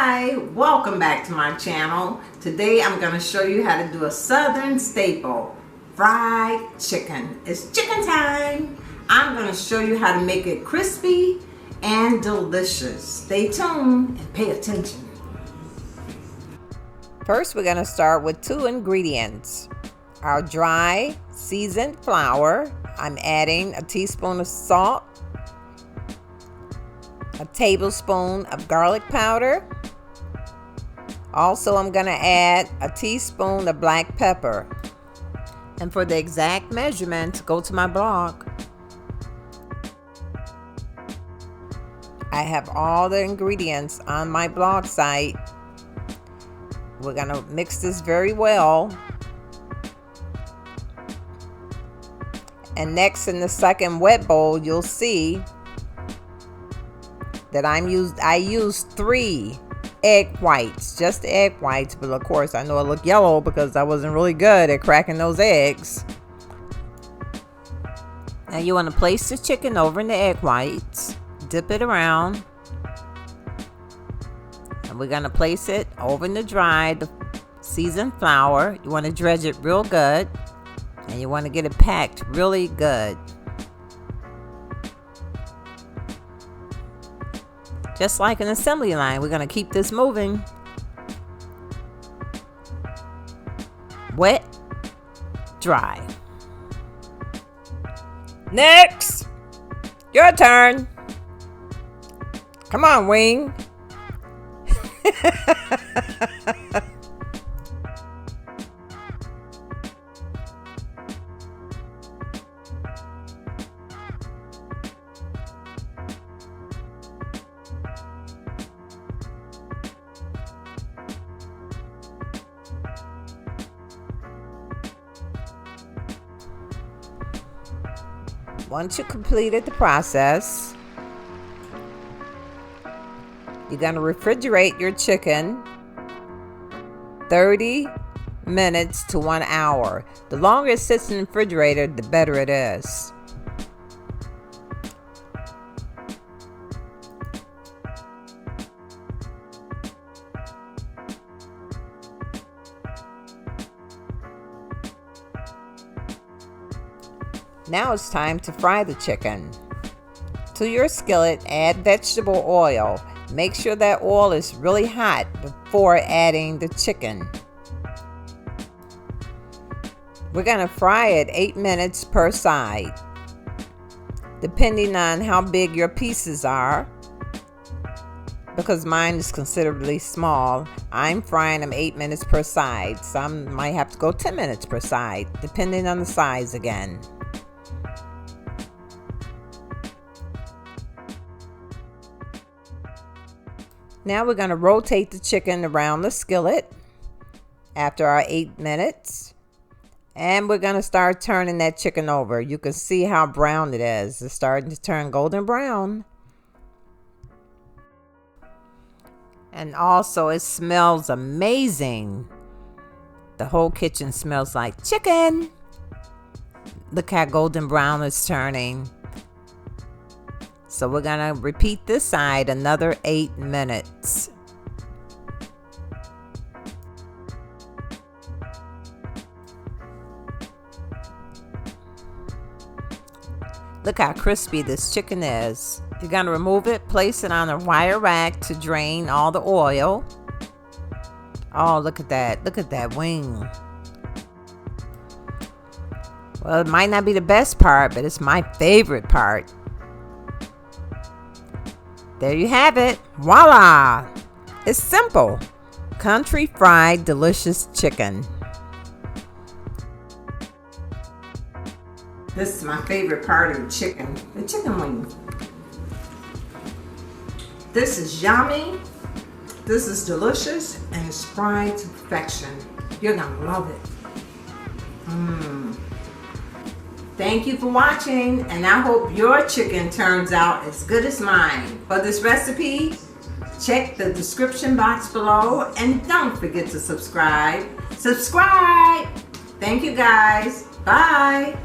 Hi, welcome back to my channel. Today I'm going to show you how to do a southern staple, fried chicken. It's chicken time. I'm going to show you how to make it crispy and delicious. Stay tuned and pay attention. First, we're going to start with 2 ingredients. Our dry seasoned flour. I'm adding a teaspoon of salt, a tablespoon of garlic powder. Also, I'm going to add a teaspoon of black pepper. And for the exact measurements, go to my blog. I have all the ingredients on my blog site. We're going to mix this very well. And next, in the second wet bowl, you'll see that I used 3 egg whites, just egg whites, but of course I know it looked yellow because I wasn't really good at cracking those eggs. Now you want to place the chicken over in the egg whites, dip it around, and we're going to place it over in the dried seasoned flour. You want to dredge it real good, and you want to get it packed really good. Just like an assembly line, we're going to keep this moving. Wet, dry. Next! Your turn. Come on, Wing. Once you completed the process, you're going to refrigerate your chicken 30 minutes to 1 hour. The longer it sits in the refrigerator, the better it is. Now it's time to fry the chicken. To your skillet, add vegetable oil. Make sure that oil is really hot before adding the chicken. We're going to fry it 8 minutes per side, depending on how big your pieces are. Because mine is considerably small, I'm frying them 8 minutes per side. Some might have to go 10 minutes per side, depending on the size again. Now we're going to rotate the chicken around the skillet after our 8 minutes. And we're going to start turning that chicken over. You can see how brown it is. It's starting to turn golden brown. And also it smells amazing. The whole kitchen smells like chicken. Look how golden brown it's turning. So we're going to repeat this side another 8 minutes. Look how crispy this chicken is. You're going to remove it, place it on a wire rack to drain all the oil. Oh, look at that. Look at that wing. Well, it might not be the best part, but it's my favorite part. There you have it. Voila! It's simple. Country fried delicious chicken. This is my favorite part of the chicken wing. This is yummy. This is delicious, and it's fried to perfection. You're gonna love it. Thank you for watching, and I hope your chicken turns out as good as mine. For this recipe, check the description box below, and don't forget to subscribe. Thank you guys. Bye.